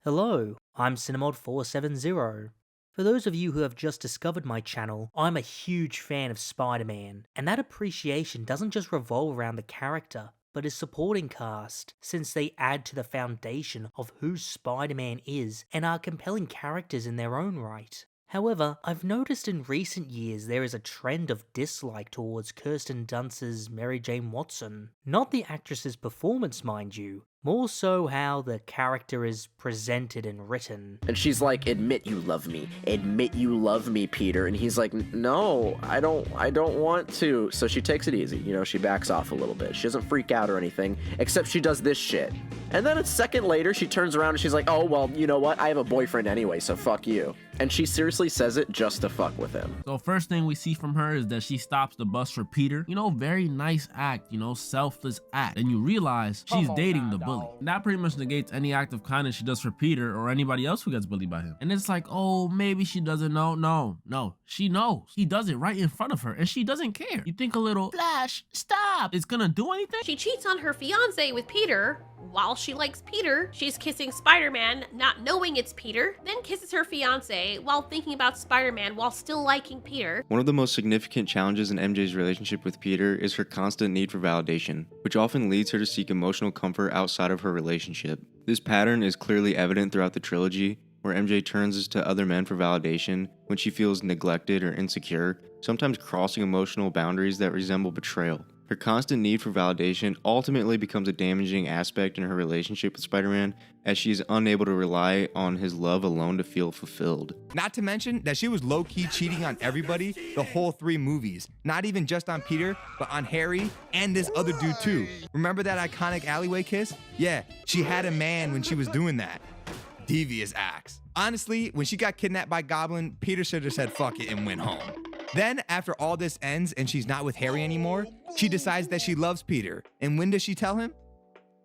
Hello, I'm Cinemod470. For those of you who have just discovered my channel, I'm a huge fan of Spider-Man, and that appreciation doesn't just revolve around the character, but his supporting cast, since they add to the foundation of who Spider-Man is and are compelling characters in their own right. However, I've noticed in recent years there is a trend of dislike towards Kirsten Dunst's Mary Jane Watson. Not the actress's performance, mind you, more so how the character is presented and written. And she's like, admit you love me. Admit you love me, Peter. And he's like, no, I don't want to. So she takes it easy. She backs off a little bit. She doesn't freak out or anything, except she does this shit. And then a second later, she turns around and she's like, oh, well, you know what? I have a boyfriend anyway, so fuck you. And she seriously says it just to fuck with him. So first thing we see from her is that she stops the bus for Peter. Very nice act, selfless act. And you realize she's dating the bully. That pretty much negates any act of kindness she does for Peter or anybody else who gets bullied by him. And it's like, oh, maybe she doesn't know. No, she knows. He does it right in front of her and she doesn't care. You think a little, Flash, stop. It's gonna do anything? She cheats on her fiance with Peter. While she likes Peter, she's kissing Spider-Man, not knowing it's Peter, then kisses her fiance while thinking about Spider-Man while still liking Peter. One of the most significant challenges in MJ's relationship with Peter is her constant need for validation, which often leads her to seek emotional comfort outside of her relationship. This pattern is clearly evident throughout the trilogy, where MJ turns to other men for validation when she feels neglected or insecure, sometimes crossing emotional boundaries that resemble betrayal. Her constant need for validation ultimately becomes a damaging aspect in her relationship with Spider-Man, as she is unable to rely on his love alone to feel fulfilled. Not to mention that she was low-key cheating on everybody the whole 3 movies. Not even just on Peter, but on Harry and this other dude too. Remember that iconic alleyway kiss? Yeah, she had a man when she was doing that. Devious acts. Honestly, when she got kidnapped by Goblin, Peter should have said fuck it and went home. Then, after all this ends and she's not with Harry anymore, she decides that she loves Peter. And when does she tell him?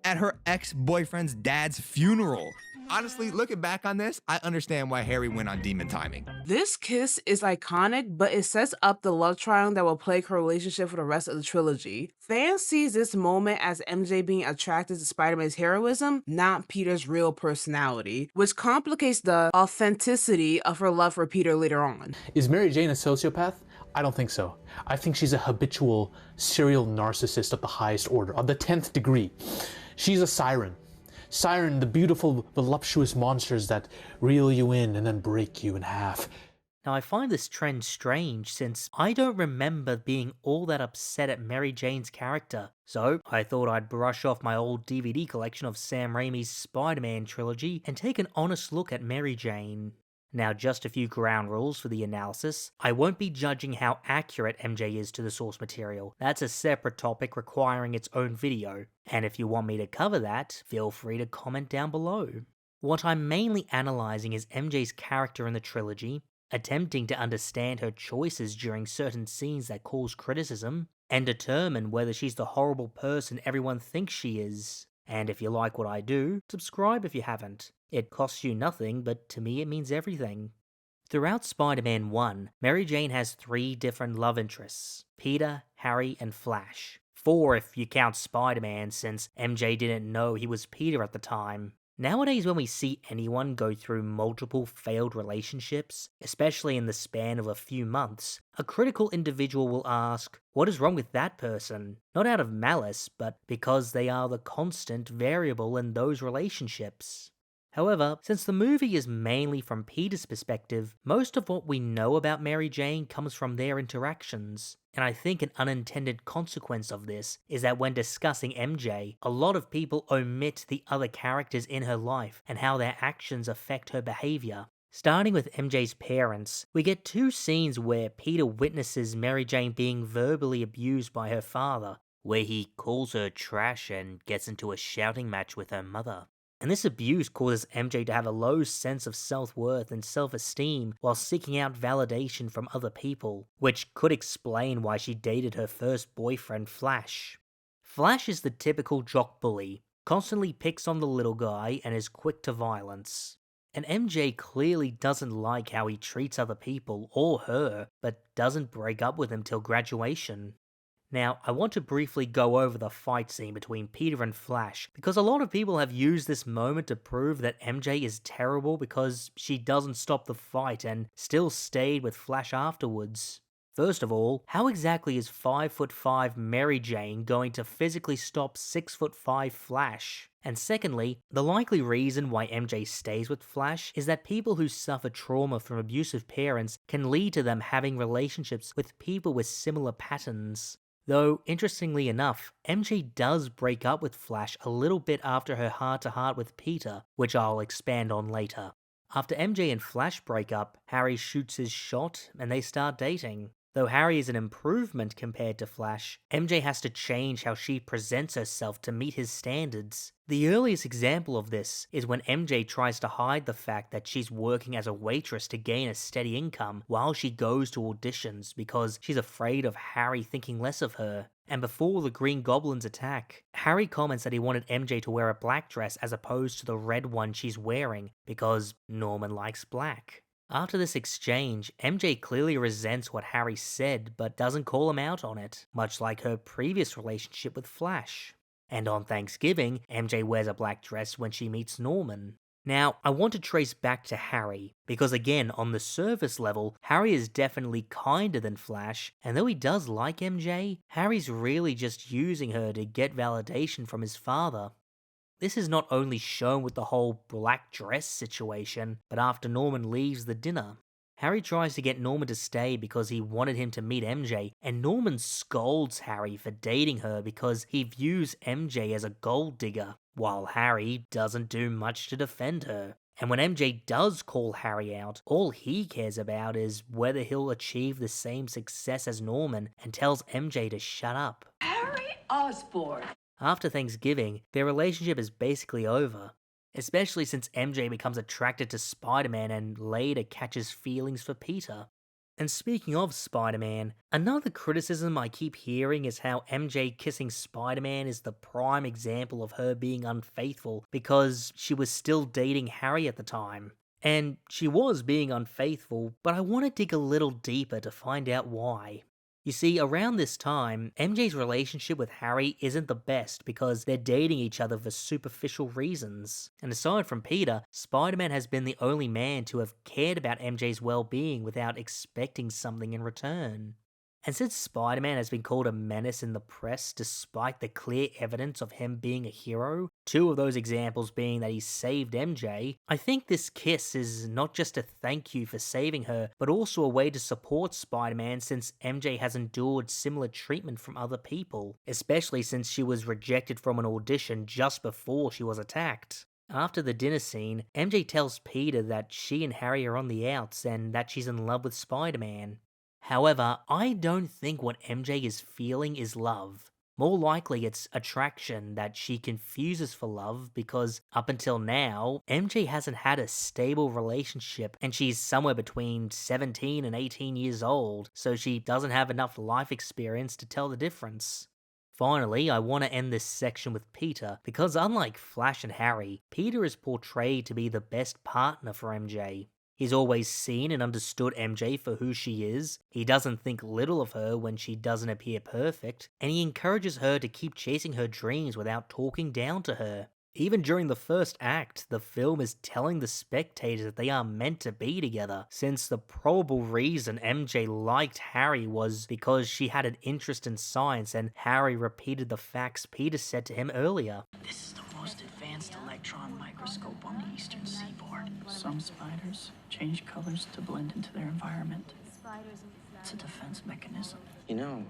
At her ex-boyfriend's dad's funeral. Honestly, looking back on this, I understand why Harry went on demon timing. This kiss is iconic, but it sets up the love triangle that will plague her relationship for the rest of the trilogy. Fans sees this moment as MJ being attracted to Spider-Man's heroism, not Peter's real personality, which complicates the authenticity of her love for Peter later on. Is Mary Jane a sociopath? I don't think so. I think she's a habitual serial narcissist of the highest order, of the 10th degree. She's a siren. Siren, the beautiful, voluptuous monsters that reel you in and then break you in half. Now I find this trend strange since I don't remember being all that upset at Mary Jane's character, so I thought I'd brush off my old DVD collection of Sam Raimi's Spider-Man trilogy and take an honest look at Mary Jane. Now just a few ground rules for the analysis. I won't be judging how accurate MJ is to the source material. That's a separate topic requiring its own video, and if you want me to cover that, feel free to comment down below. What I'm mainly analysing is MJ's character in the trilogy, attempting to understand her choices during certain scenes that cause criticism, and determine whether she's the horrible person everyone thinks she is. And if you like what I do, subscribe if you haven't. It costs you nothing, but to me it means everything. Throughout Spider-Man 1, Mary Jane has 3 different love interests: Peter, Harry, and Flash. 4 if you count Spider-Man, since MJ didn't know he was Peter at the time. Nowadays, when we see anyone go through multiple failed relationships, especially in the span of a few months, a critical individual will ask, what is wrong with that person? Not out of malice, but because they are the constant variable in those relationships. However, since the movie is mainly from Peter's perspective, most of what we know about Mary Jane comes from their interactions. And I think an unintended consequence of this is that when discussing MJ, a lot of people omit the other characters in her life and how their actions affect her behavior. Starting with MJ's parents, we get 2 scenes where Peter witnesses Mary Jane being verbally abused by her father, where he calls her trash and gets into a shouting match with her mother. And this abuse causes MJ to have a low sense of self-worth and self-esteem while seeking out validation from other people, which could explain why she dated her first boyfriend, Flash. Flash is the typical jock bully, constantly picks on the little guy and is quick to violence. And MJ clearly doesn't like how he treats other people or her, but doesn't break up with him till graduation. Now, I want to briefly go over the fight scene between Peter and Flash, because a lot of people have used this moment to prove that MJ is terrible because she doesn't stop the fight and still stayed with Flash afterwards. First of all, how exactly is 5'5" Mary Jane going to physically stop 6'5" Flash? And secondly, the likely reason why MJ stays with Flash is that people who suffer trauma from abusive parents can lead to them having relationships with people with similar patterns. Though, interestingly enough, MJ does break up with Flash a little bit after her heart-to-heart with Peter, which I'll expand on later. After MJ and Flash break up, Harry shoots his shot and they start dating. Though Harry is an improvement compared to Flash, MJ has to change how she presents herself to meet his standards. The earliest example of this is when MJ tries to hide the fact that she's working as a waitress to gain a steady income while she goes to auditions because she's afraid of Harry thinking less of her. And before the Green Goblins attack, Harry comments that he wanted MJ to wear a black dress as opposed to the red one she's wearing because Norman likes black. After this exchange, MJ clearly resents what Harry said but doesn't call him out on it, much like her previous relationship with Flash. And on Thanksgiving, MJ wears a black dress when she meets Norman. Now, I want to trace back to Harry, because again, on the surface level, Harry is definitely kinder than Flash, and though he does like MJ, Harry's really just using her to get validation from his father. This is not only shown with the whole black dress situation, but after Norman leaves the dinner. Harry tries to get Norman to stay because he wanted him to meet MJ, and Norman scolds Harry for dating her because he views MJ as a gold digger, while Harry doesn't do much to defend her. And when MJ does call Harry out, all he cares about is whether he'll achieve the same success as Norman and tells MJ to shut up. Harry Osborn. After Thanksgiving, their relationship is basically over, especially since MJ becomes attracted to Spider-Man and later catches feelings for Peter. And speaking of Spider-Man, another criticism I keep hearing is how MJ kissing Spider-Man is the prime example of her being unfaithful because she was still dating Harry at the time. And she was being unfaithful, but I want to dig a little deeper to find out why. You see, around this time, MJ's relationship with Harry isn't the best because they're dating each other for superficial reasons. And aside from Peter, Spider-Man has been the only man to have cared about MJ's well-being without expecting something in return. And since Spider-Man has been called a menace in the press despite the clear evidence of him being a hero, two of those examples being that he saved MJ, I think this kiss is not just a thank you for saving her, but also a way to support Spider-Man since MJ has endured similar treatment from other people, especially since she was rejected from an audition just before she was attacked. After the dinner scene, MJ tells Peter that she and Harry are on the outs and that she's in love with Spider-Man. However, I don't think what MJ is feeling is love. More likely it's attraction that she confuses for love because up until now, MJ hasn't had a stable relationship and she's somewhere between 17 and 18 years old, so she doesn't have enough life experience to tell the difference. Finally, I want to end this section with Peter because unlike Flash and Harry, Peter is portrayed to be the best partner for MJ. He's always seen and understood MJ for who she is, he doesn't think little of her when she doesn't appear perfect, and he encourages her to keep chasing her dreams without talking down to her. Even during the first act, the film is telling the spectators that they are meant to be together, since the probable reason MJ liked Harry was because she had an interest in science and Harry repeated the facts Peter said to him earlier. This is the most advanced electron microscope on the eastern seaboard. Some spiders change colors to blend into their environment. It's a defense mechanism. You know,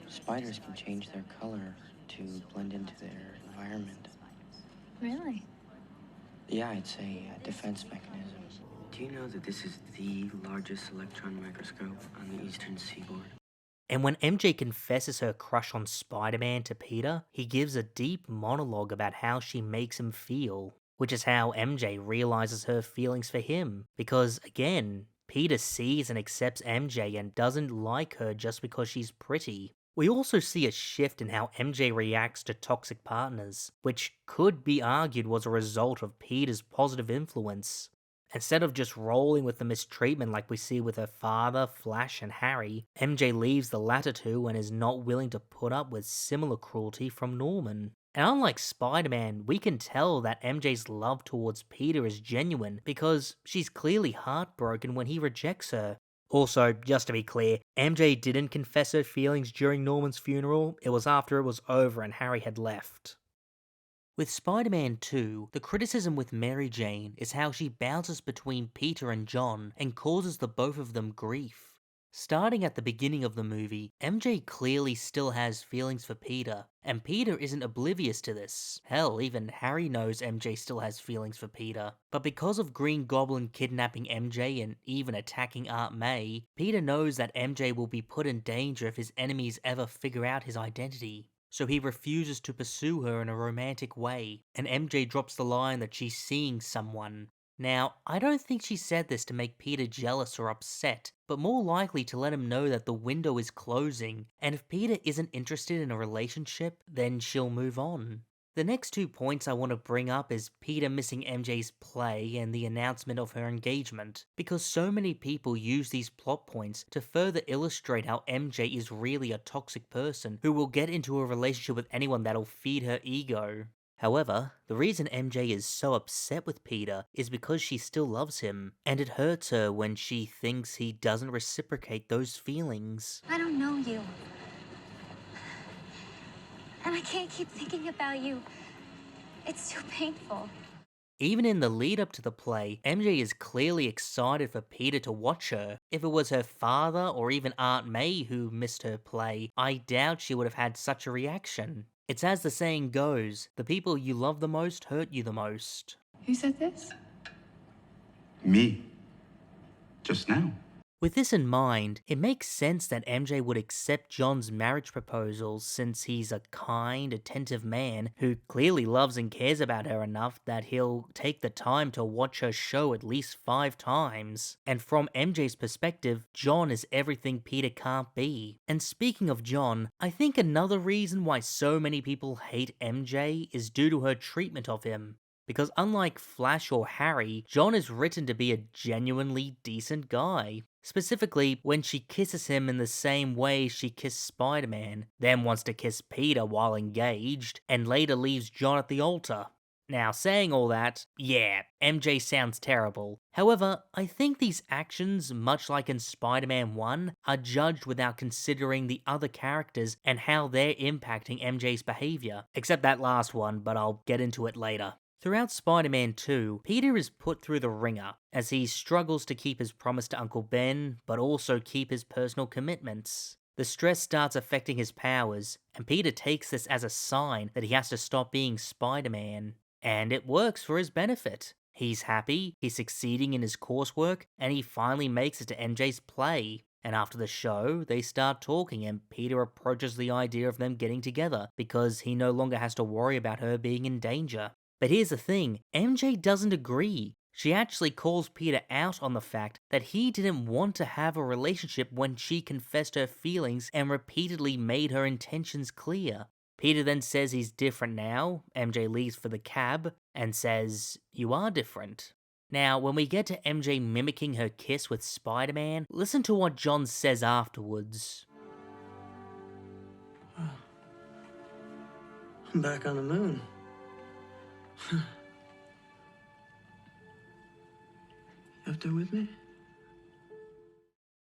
spiders can change their color to blend into their environment. Really? Yeah, it's a defense mechanism. Do you know that this is the largest electron microscope on the eastern seaboard? And when MJ confesses her crush on Spider-Man to Peter, he gives a deep monologue about how she makes him feel, which is how MJ realizes her feelings for him, because again, Peter sees and accepts MJ and doesn't like her just because she's pretty. We also see a shift in how MJ reacts to toxic partners, which could be argued was a result of Peter's positive influence. Instead of just rolling with the mistreatment like we see with her father, Flash, and Harry, MJ leaves the latter two and is not willing to put up with similar cruelty from Norman. And unlike Spider-Man, we can tell that MJ's love towards Peter is genuine because she's clearly heartbroken when he rejects her. Also, just to be clear, MJ didn't confess her feelings during Norman's funeral, it was after it was over and Harry had left. With Spider-Man 2, the criticism with Mary Jane is how she bounces between Peter and John and causes the both of them grief. Starting at the beginning of the movie, MJ clearly still has feelings for Peter, and Peter isn't oblivious to this. Hell, even Harry knows MJ still has feelings for Peter. But because of Green Goblin kidnapping MJ and even attacking Aunt May, Peter knows that MJ will be put in danger if his enemies ever figure out his identity. So he refuses to pursue her in a romantic way, and MJ drops the line that she's seeing someone. Now, I don't think she said this to make Peter jealous or upset, but more likely to let him know that the window is closing, and if Peter isn't interested in a relationship, then she'll move on. The next 2 points I want to bring up is Peter missing MJ's play and the announcement of her engagement, because so many people use these plot points to further illustrate how MJ is really a toxic person who will get into a relationship with anyone that'll feed her ego. However, the reason MJ is so upset with Peter is because she still loves him, and it hurts her when she thinks he doesn't reciprocate those feelings. I don't know you. And I can't keep thinking about you. It's too painful. Even in the lead up to the play, MJ is clearly excited for Peter to watch her. If it was her father or even Aunt May who missed her play, I doubt she would have had such a reaction. It's as the saying goes, the people you love the most hurt you the most. Who said this? Me. Just now. With this in mind, it makes sense that MJ would accept John's marriage proposals since he's a kind, attentive man who clearly loves and cares about her enough that he'll take the time to watch her show at least 5 times. And from MJ's perspective, John is everything Peter can't be. And speaking of John, I think another reason why so many people hate MJ is due to her treatment of him. Because unlike Flash or Harry, John is written to be a genuinely decent guy. Specifically, when she kisses him in the same way she kissed Spider-Man, then wants to kiss Peter while engaged, and later leaves John at the altar. Now, saying all that, yeah, MJ sounds terrible. However, I think these actions, much like in Spider-Man 1, are judged without considering the other characters and how they're impacting MJ's behavior. Except that last one, but I'll get into it later. Throughout Spider-Man 2, Peter is put through the ringer, as he struggles to keep his promise to Uncle Ben, but also keep his personal commitments. The stress starts affecting his powers, and Peter takes this as a sign that he has to stop being Spider-Man. And it works for his benefit. He's happy, he's succeeding in his coursework, and he finally makes it to MJ's play. And after the show, they start talking and Peter approaches the idea of them getting together, because he no longer has to worry about her being in danger. But here's the thing, MJ doesn't agree. She actually calls Peter out on the fact that he didn't want to have a relationship when she confessed her feelings and repeatedly made her intentions clear. Peter then says he's different now, MJ leaves for the cab, and says, "You are different." Now, when we get to MJ mimicking her kiss with Spider-Man, listen to what John says afterwards. I'm back on the moon. You up there with me?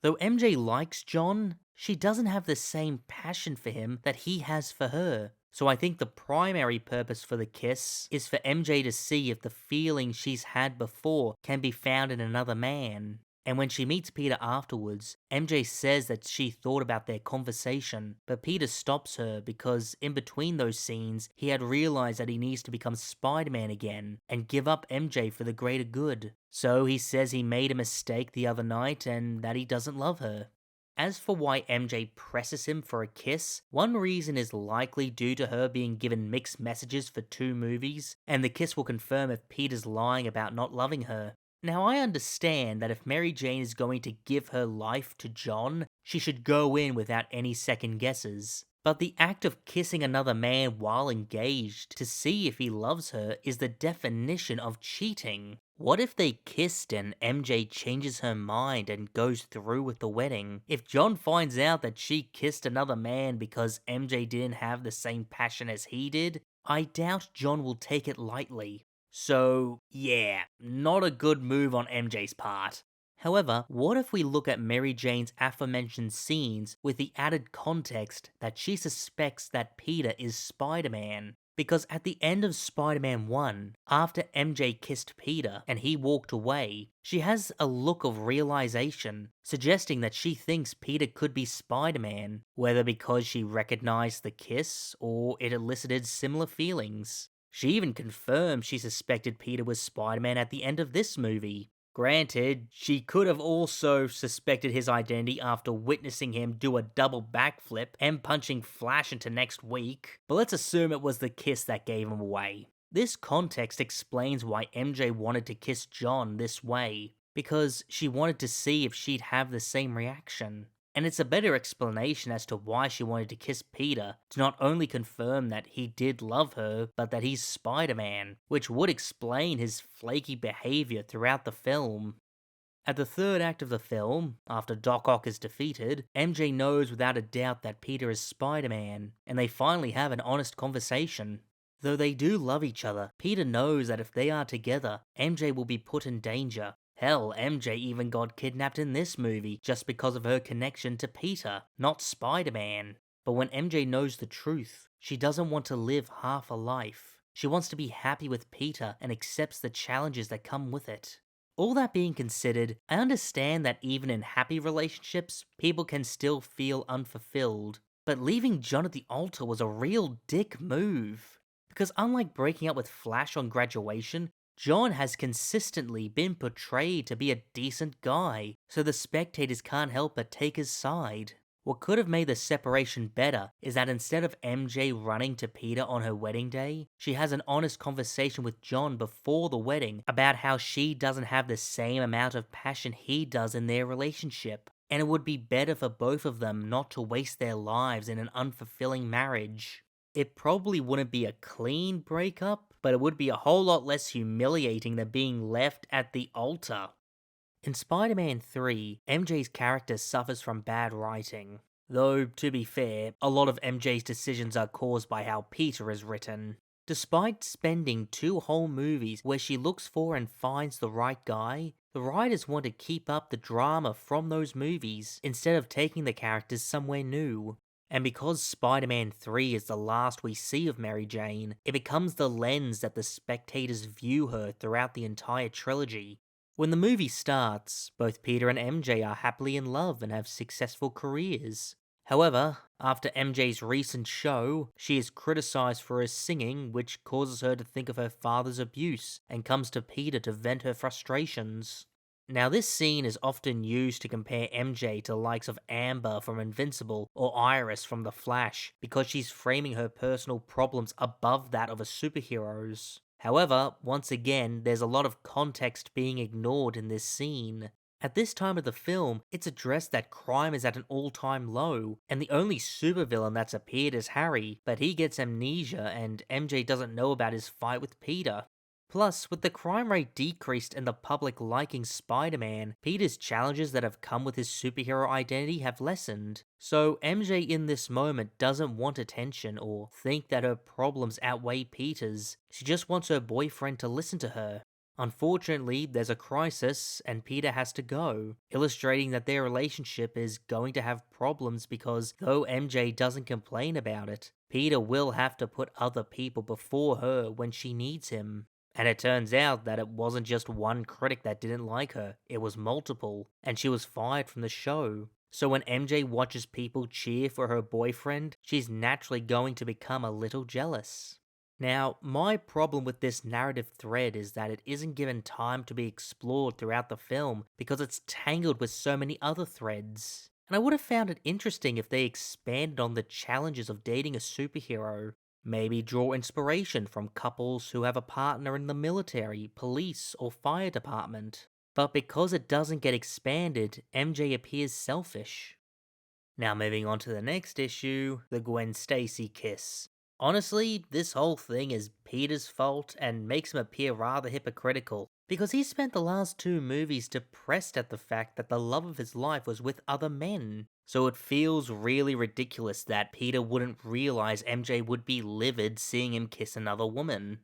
Though MJ likes John, she doesn't have the same passion for him that he has for her. So I think the primary purpose for the kiss is for MJ to see if the feelings she's had before can be found in another man. And when she meets Peter afterwards, MJ says that she thought about their conversation, but Peter stops her because in between those scenes, he had realized that he needs to become Spider-Man again and give up MJ for the greater good. So he says he made a mistake the other night and that he doesn't love her. As for why MJ presses him for a kiss, one reason is likely due to her being given mixed messages for 2 movies, and the kiss will confirm if Peter's lying about not loving her. Now, I understand that if Mary Jane is going to give her life to John, she should go in without any second guesses. But the act of kissing another man while engaged to see if he loves her is the definition of cheating. What if they kissed and MJ changes her mind and goes through with the wedding? If John finds out that she kissed another man because MJ didn't have the same passion as he did, I doubt John will take it lightly. So, yeah, not a good move on MJ's part. However, what if we look at Mary Jane's aforementioned scenes with the added context that she suspects that Peter is Spider-Man? Because at the end of Spider-Man 1, after MJ kissed Peter and he walked away, she has a look of realization, suggesting that she thinks Peter could be Spider-Man, whether because she recognized the kiss or it elicited similar feelings. She even confirmed she suspected Peter was Spider-Man at the end of this movie. Granted, she could have also suspected his identity after witnessing him do a double backflip and punching Flash into next week, but let's assume it was the kiss that gave him away. This context explains why MJ wanted to kiss John this way, because she wanted to see if she'd have the same reaction. And it's a better explanation as to why she wanted to kiss Peter, to not only confirm that he did love her, but that he's Spider-Man, which would explain his flaky behavior throughout the film. At the third act of the film, after Doc Ock is defeated, MJ knows without a doubt that Peter is Spider-Man, and they finally have an honest conversation. Though they do love each other, Peter knows that if they are together, MJ will be put in danger. Hell, MJ even got kidnapped in this movie just because of her connection to Peter, not Spider-Man. But when MJ knows the truth, she doesn't want to live half a life. She wants to be happy with Peter and accepts the challenges that come with it. All that being considered, I understand that even in happy relationships, people can still feel unfulfilled. But leaving John at the altar was a real dick move. Because unlike breaking up with Flash on graduation, John has consistently been portrayed to be a decent guy, so the spectators can't help but take his side. What could have made the separation better is that instead of MJ running to Peter on her wedding day, she has an honest conversation with John before the wedding about how she doesn't have the same amount of passion he does in their relationship, and it would be better for both of them not to waste their lives in an unfulfilling marriage. It probably wouldn't be a clean breakup, but it would be a whole lot less humiliating than being left at the altar. In Spider-Man 3, MJ's character suffers from bad writing. Though, to be fair, a lot of MJ's decisions are caused by how Peter is written. Despite spending 2 whole movies where she looks for and finds the right guy, the writers want to keep up the drama from those movies instead of taking the characters somewhere new. And because Spider-Man 3 is the last we see of Mary Jane, it becomes the lens that the spectators view her throughout the entire trilogy. When the movie starts, both Peter and MJ are happily in love and have successful careers. However, after MJ's recent show, she is criticized for her singing, which causes her to think of her father's abuse, and comes to Peter to vent her frustrations. Now, this scene is often used to compare MJ to the likes of Amber from Invincible or Iris from The Flash, because she's framing her personal problems above that of a superhero's. However, once again, there's a lot of context being ignored in this scene. At this time of the film, it's addressed that crime is at an all-time low, and the only supervillain that's appeared is Harry, but he gets amnesia and MJ doesn't know about his fight with Peter. Plus, with the crime rate decreased and the public liking Spider-Man, Peter's challenges that have come with his superhero identity have lessened. So MJ in this moment doesn't want attention or think that her problems outweigh Peter's. She just wants her boyfriend to listen to her. Unfortunately, there's a crisis and Peter has to go, illustrating that their relationship is going to have problems because though MJ doesn't complain about it, Peter will have to put other people before her when she needs him. And it turns out that it wasn't just one critic that didn't like her, it was multiple, and she was fired from the show. So when MJ watches people cheer for her boyfriend, she's naturally going to become a little jealous. Now, my problem with this narrative thread is that it isn't given time to be explored throughout the film because it's tangled with so many other threads. And I would have found it interesting if they expanded on the challenges of dating a superhero. Maybe draw inspiration from couples who have a partner in the military, police, or fire department. But because it doesn't get expanded, MJ appears selfish. Now moving on to the next issue, the Gwen Stacy kiss. Honestly, this whole thing is Peter's fault and makes him appear rather hypocritical, because he spent the last 2 movies depressed at the fact that the love of his life was with other men. So it feels really ridiculous that Peter wouldn't realize MJ would be livid seeing him kiss another woman.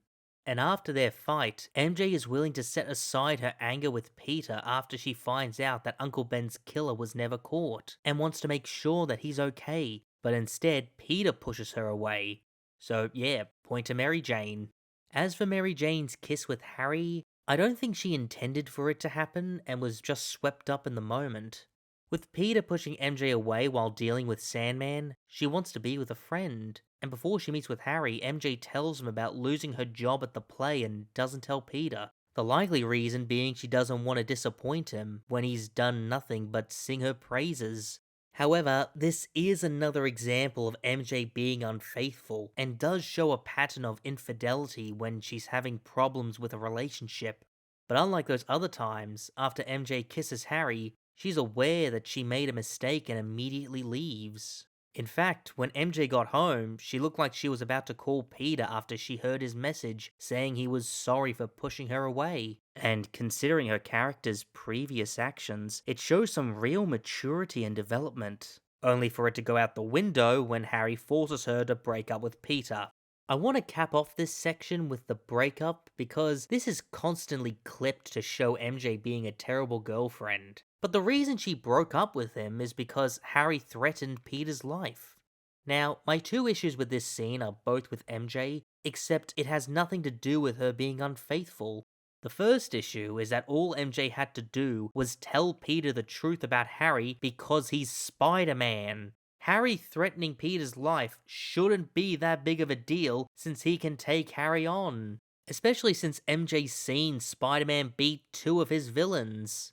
And after their fight, MJ is willing to set aside her anger with Peter after she finds out that Uncle Ben's killer was never caught, and wants to make sure that he's okay, but instead Peter pushes her away. So yeah, point to Mary Jane. As for Mary Jane's kiss with Harry, I don't think she intended for it to happen and was just swept up in the moment. With Peter pushing MJ away while dealing with Sandman, she wants to be with a friend. And before she meets with Harry, MJ tells him about losing her job at the play and doesn't tell Peter. The likely reason being she doesn't want to disappoint him when he's done nothing but sing her praises. However, this is another example of MJ being unfaithful, and does show a pattern of infidelity when she's having problems with a relationship. But unlike those other times, after MJ kisses Harry, she's aware that she made a mistake and immediately leaves. In fact, when MJ got home, she looked like she was about to call Peter after she heard his message saying he was sorry for pushing her away. And considering her character's previous actions, it shows some real maturity and development. Only for it to go out the window when Harry forces her to break up with Peter. I want to cap off this section with the breakup because this is constantly clipped to show MJ being a terrible girlfriend. But the reason she broke up with him is because Harry threatened Peter's life. Now, my 2 issues with this scene are both with MJ, except it has nothing to do with her being unfaithful. The first issue is that all MJ had to do was tell Peter the truth about Harry because he's Spider-Man. Harry threatening Peter's life shouldn't be that big of a deal since he can take Harry on. Especially since MJ's seen Spider-Man beat 2 of his villains.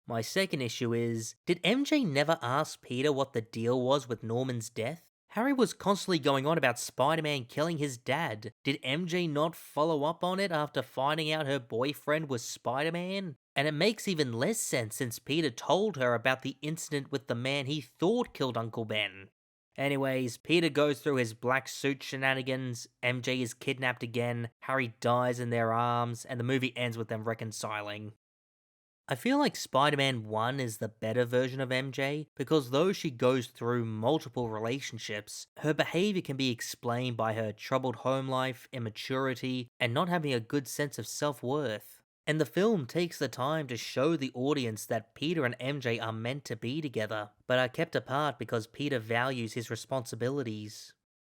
My second issue is, did MJ never ask Peter what the deal was with Norman's death? Harry was constantly going on about Spider-Man killing his dad. Did MJ not follow up on it after finding out her boyfriend was Spider-Man? And it makes even less sense since Peter told her about the incident with the man he thought killed Uncle Ben. Anyways, Peter goes through his black suit shenanigans, MJ is kidnapped again, Harry dies in their arms, and the movie ends with them reconciling. I feel like Spider-Man 1 is the better version of MJ, because though she goes through multiple relationships, her behavior can be explained by her troubled home life, immaturity, and not having a good sense of self-worth. And the film takes the time to show the audience that Peter and MJ are meant to be together, but are kept apart because Peter values his responsibilities.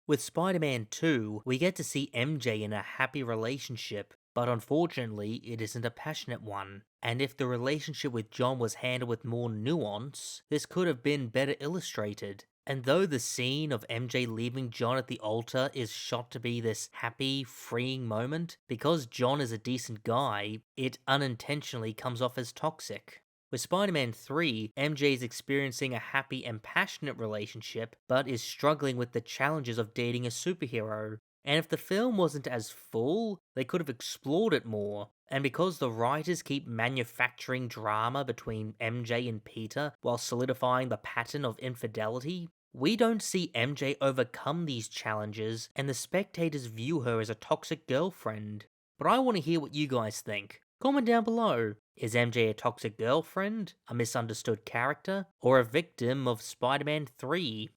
With Spider-Man 2, we get to see MJ in a happy relationship, but unfortunately, it isn't a passionate one. And if the relationship with John was handled with more nuance, this could have been better illustrated. And though the scene of MJ leaving John at the altar is shot to be this happy, freeing moment, because John is a decent guy, it unintentionally comes off as toxic. With Spider-Man 3, MJ is experiencing a happy and passionate relationship, but is struggling with the challenges of dating a superhero. And if the film wasn't as full, they could have explored it more. And because the writers keep manufacturing drama between MJ and Peter while solidifying the pattern of infidelity, we don't see MJ overcome these challenges, and the spectators view her as a toxic girlfriend. But I want to hear what you guys think. Comment down below. Is MJ a toxic girlfriend, a misunderstood character, or a victim of Spider-Man 3?